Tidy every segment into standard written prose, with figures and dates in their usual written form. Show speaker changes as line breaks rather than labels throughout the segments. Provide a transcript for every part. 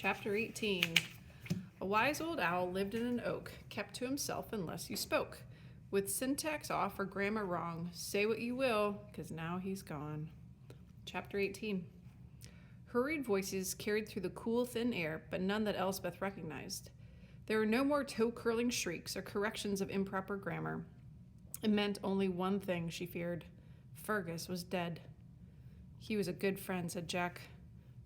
Chapter 18. A wise old owl lived in an oak, kept to himself unless you spoke. With syntax off or grammar wrong, say what you will, 'cause now he's gone. Chapter 18. Hurried voices carried through the cool, thin air, but none that Elsbeth recognized. There were no more toe-curling shrieks or corrections of improper grammar. It meant only one thing, she feared. Fergus was dead. He was a good friend, said Jack.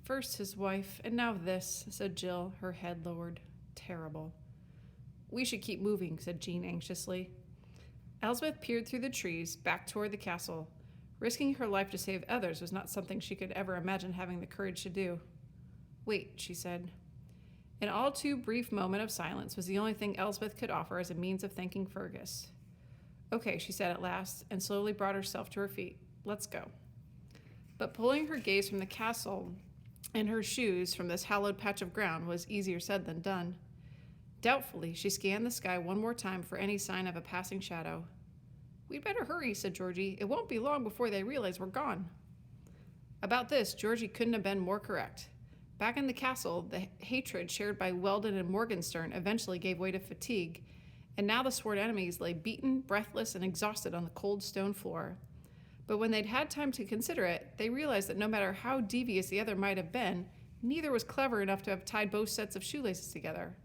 First his wife, and now this, said Jill, her head lowered. Terrible. We should keep moving, said Jean anxiously. Elsbeth peered through the trees, back toward the castle. Risking her life to save others was not something she could ever imagine having the courage to do. Wait, she said. An all too brief moment of silence was the only thing Elsbeth could offer as a means of thanking Fergus. Okay, she said at last, and slowly brought herself to her feet. Let's go. But pulling her gaze from the castle and her shoes from this hallowed patch of ground was easier said than done. Doubtfully, she scanned the sky one more time for any sign of a passing shadow. We'd better hurry, said Georgie. It won't be long before they realize we're gone. About this, Georgie couldn't have been more correct. Back in the castle, the hatred shared by Weldon and Morgenstern eventually gave way to fatigue, and now the sworn enemies lay beaten, breathless, and exhausted on the cold stone floor. But when they'd had time to consider it, they realized that no matter how devious the other might have been, neither was clever enough to have tied both sets of shoelaces together.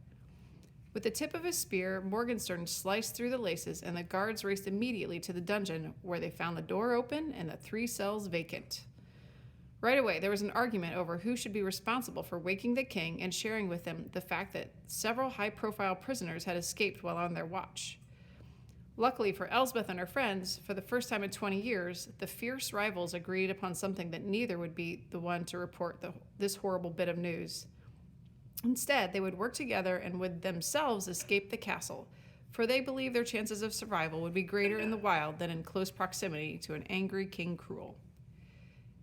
With the tip of his spear, Morgenstern sliced through the laces, and the guards raced immediately to the dungeon, where they found the door open and the 3 cells vacant. Right away, there was an argument over who should be responsible for waking the king and sharing with him the fact that several high-profile prisoners had escaped while on their watch. Luckily for Elsbeth and her friends, for the first time in 20 years, the fierce rivals agreed upon something that neither would be the one to report this horrible bit of news. Instead, they would work together and would themselves escape the castle, for they believed their chances of survival would be greater in the wild than in close proximity to an angry King Cruel.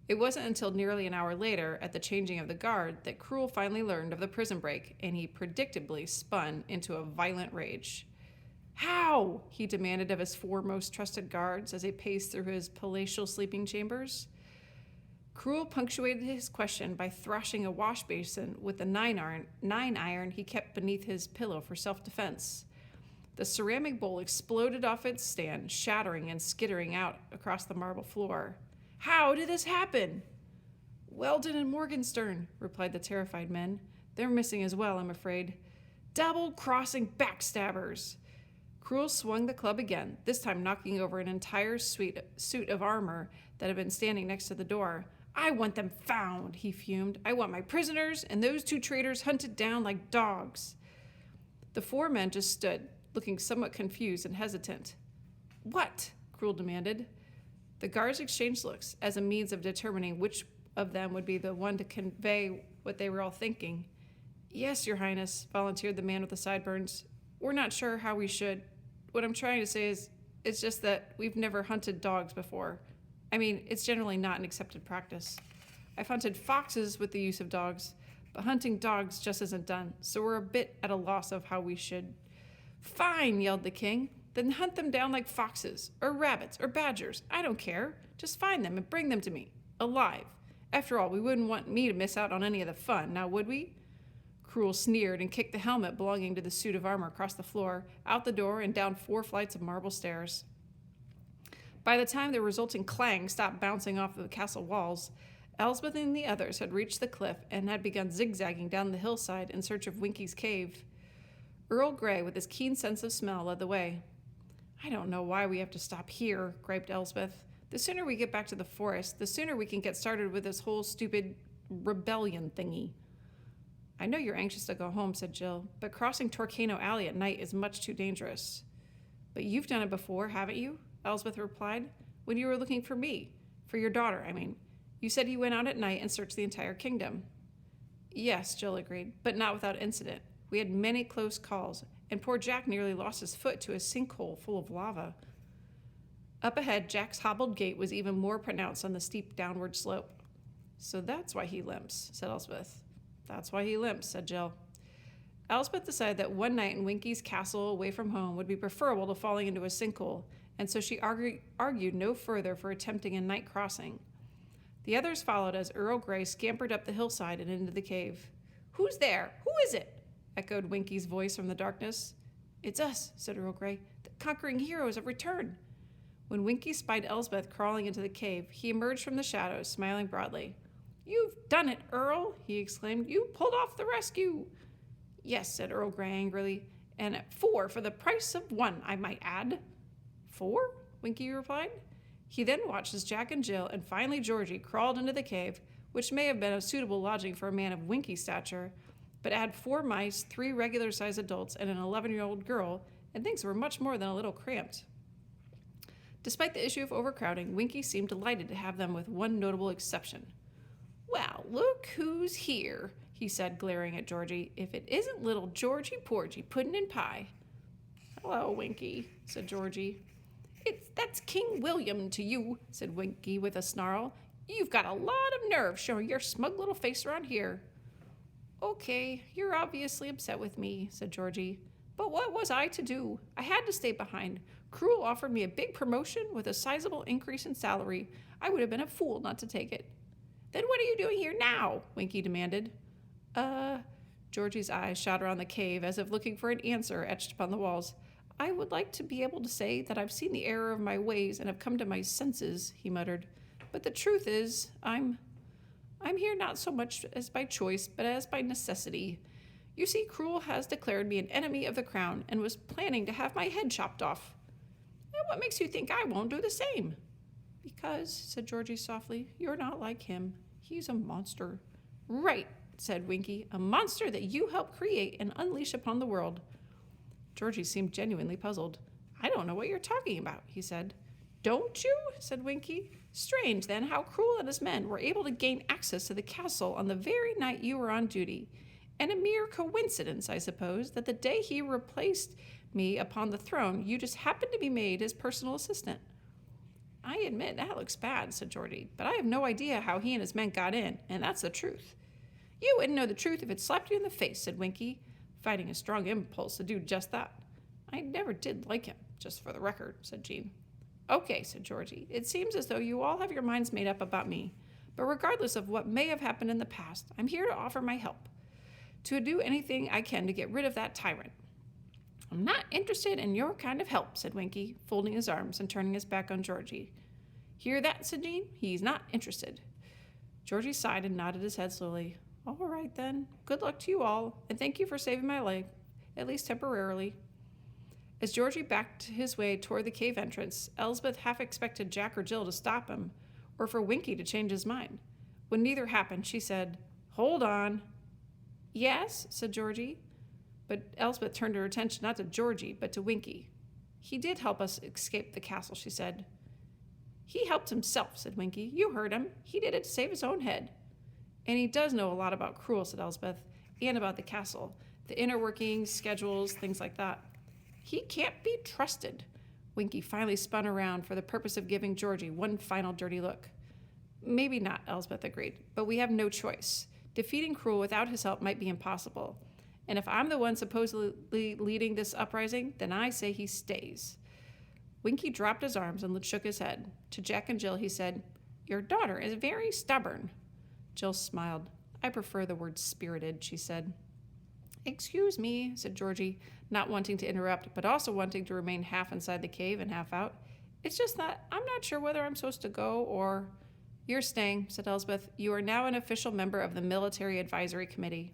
It wasn't until nearly an hour later, at the changing of the guard, that Cruel finally learned of the prison break, and he predictably spun into a violent rage. How? He demanded of his 4 most trusted guards as he paced through his palatial sleeping chambers. Cruel punctuated his question by thrashing a wash basin with the 9-iron he kept beneath his pillow for self-defense. The ceramic bowl exploded off its stand, shattering and skittering out across the marble floor. How did this happen? Weldon and Morgenstern, replied the terrified men. They're missing as well, I'm afraid. Double-crossing backstabbers. Cruel swung the club again, this time knocking over an entire suit of armor that had been standing next to the door. I want them found, he fumed. I want my prisoners and those 2 traitors hunted down like dogs. The 4 men just stood, looking somewhat confused and hesitant. What? Cruel demanded. The guards exchanged looks as a means of determining which of them would be the one to convey what they were all thinking. Yes, Your Highness, volunteered the man with the sideburns. We're not sure how we should. What I'm trying to say is, it's just that we've never hunted dogs before. I mean, it's generally not an accepted practice. I've hunted foxes with the use of dogs, but hunting dogs just isn't done, so we're a bit at a loss of how we should. Fine, yelled the king. Then hunt them down like foxes, or rabbits, or badgers. I don't care. Just find them and bring them to me, alive. After all, we wouldn't want me to miss out on any of the fun, now would we? Cruel sneered and kicked the helmet belonging to the suit of armor across the floor, out the door, and down 4 flights of marble stairs. By the time the resulting clang stopped bouncing off the castle walls, Elsbeth and the others had reached the cliff and had begun zigzagging down the hillside in search of Winky's cave. Earl Grey, with his keen sense of smell, led the way. I don't know why we have to stop here, griped Elsbeth. The sooner we get back to the forest, the sooner we can get started with this whole stupid rebellion thingy. I know you're anxious to go home, said Jill, but crossing Torcano Alley at night is much too dangerous. But you've done it before, haven't you? Elsbeth replied. When you were looking for me. For your daughter, I mean. You said you went out at night and searched the entire kingdom. Yes, Jill agreed, but not without incident. We had many close calls, and poor Jack nearly lost his foot to a sinkhole full of lava. Up ahead, Jack's hobbled gait was even more pronounced on the steep downward slope. So that's why he limps, said Elsbeth. That's why he limps, said Jill. Elsbeth decided that one night in Winky's castle away from home would be preferable to falling into a sinkhole, and so she argued no further for attempting a night crossing. The others followed as Earl Grey scampered up the hillside and into the cave. Who's there? Who is it? Echoed Winky's voice from the darkness. It's us, said Earl Grey. The conquering heroes have returned. When Winky spied Elsbeth crawling into the cave, he emerged from the shadows, smiling broadly. You've done it, Earl, he exclaimed. You pulled off the rescue. Yes, said Earl Grey angrily, and at 4 for the price of 1, I might add. 4? Winky replied. He then watched as Jack and Jill and finally Georgie crawled into the cave, which may have been a suitable lodging for a man of Winky's stature, but add 4 mice, 3 regular-sized adults, and an 11-year-old girl, and things were much more than a little cramped. Despite the issue of overcrowding, Winky seemed delighted to have them with one notable exception. Well, look who's here, he said, glaring at Georgie. If it isn't little Georgie Porgy, puddin' and pie. Hello, Winky, said Georgie. That's King William to you, said Winky with a snarl. You've got a lot of nerve showing your smug little face around here. Okay, you're obviously upset with me, said Georgie. But what was I to do? I had to stay behind. Cruel offered me a big promotion with a sizable increase in salary. I would have been a fool not to take it. Then what are you doing here now? Winky demanded. Georgie's eyes shot around the cave as if looking for an answer etched upon the walls. I would like to be able to say that I've seen the error of my ways and have come to my senses, he muttered. But the truth is, I'm here not so much as by choice, but as by necessity. You see, Cruel has declared me an enemy of the crown and was planning to have my head chopped off. And what makes you think I won't do the same? Because, said Georgie softly, you're not like him. He's a monster. Right, said Winky, a monster that you helped create and unleash upon the world. Georgie seemed genuinely puzzled. I don't know what you're talking about, he said. Don't you? Said Winky. Strange, then, how Cruel and his men were able to gain access to the castle on the very night you were on duty. And a mere coincidence, I suppose, that the day he replaced me upon the throne, you just happened to be made his personal assistant. I admit that looks bad, said Georgie, but I have no idea how he and his men got in, and that's the truth. You wouldn't know the truth if it slapped you in the face, said Winky, fighting a strong impulse to do just that. I never did like him, just for the record, said Jean. Okay, said Georgie, it seems as though you all have your minds made up about me, but regardless of what may have happened in the past, I'm here to offer my help, to do anything I can to get rid of that tyrant. I'm not interested in your kind of help, said Winky, folding his arms and turning his back on Georgie. Hear that, said Jean? He's not interested. Georgie sighed and nodded his head slowly. All right, then. Good luck to you all, and thank you for saving my life, at least temporarily. As Georgie backed his way toward the cave entrance, Elsbeth half expected Jack or Jill to stop him, or for Winky to change his mind. When neither happened, she said, Hold on. Yes, said Georgie. But Elsbeth turned her attention not to Georgie, but to Winky. He did help us escape the castle, she said. He helped himself, said Winky. You heard him. He did it to save his own head. And he does know a lot about Cruel, said Elsbeth, and about the castle, the inner workings, schedules, things like that. He can't be trusted. Winky finally spun around for the purpose of giving Georgie one final dirty look. Maybe not, Elsbeth agreed, but we have no choice. Defeating Cruel without his help might be impossible. And if I'm the one supposedly leading this uprising, then I say he stays. Winky dropped his arms and shook his head. To Jack and Jill, he said, Your daughter is very stubborn. Jill smiled. I prefer the word spirited, she said. Excuse me, said Georgie, not wanting to interrupt, but also wanting to remain half inside the cave and half out. It's just that I'm not sure whether I'm supposed to go or... You're staying, said Elsbeth. You are now an official member of the Military Advisory Committee.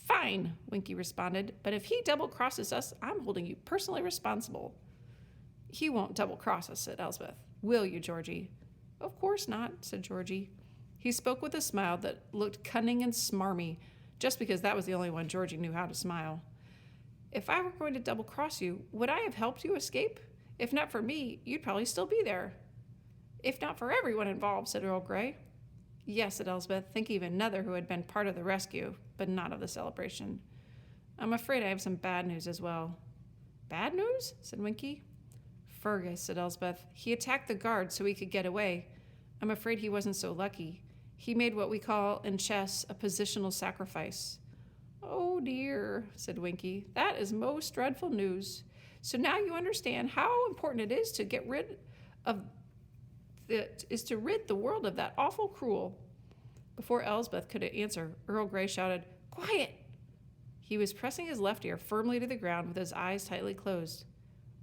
Fine, Winky responded, but if he double-crosses us, I'm holding you personally responsible. He won't double-cross us, said Elsbeth. Will you, Georgie? Of course not, said Georgie. He spoke with a smile that looked cunning and smarmy, just because that was the only one Georgie knew how to smile. If I were going to double-cross you, would I have helped you escape? If not for me, you'd probably still be there. If not for everyone involved, said Earl Grey. Yes, said Elsbeth, thinking of another who had been part of the rescue, but not of the celebration. I'm afraid I have some bad news as well. Bad news? Said Winky. Fergus, said Elsbeth. He attacked the guard so he could get away. I'm afraid he wasn't so lucky. He made what we call in chess a positional sacrifice. Oh dear, said Winky. That is most dreadful news. So now you understand how important it is to rid the world of that awful Cruel. Before Elsbeth could answer, Earl Grey shouted, Quiet! He was pressing his left ear firmly to the ground with his eyes tightly closed.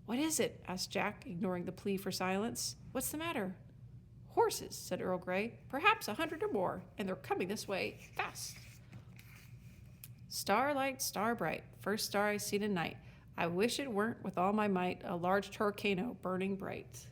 What is it? Asked Jack, ignoring the plea for silence. What's the matter? Horses, said Earl Grey. Perhaps 100 or more, and they're coming this way, fast. Starlight, star bright, first star I seen in night. I wish it weren't with all my might, a large torcano burning bright.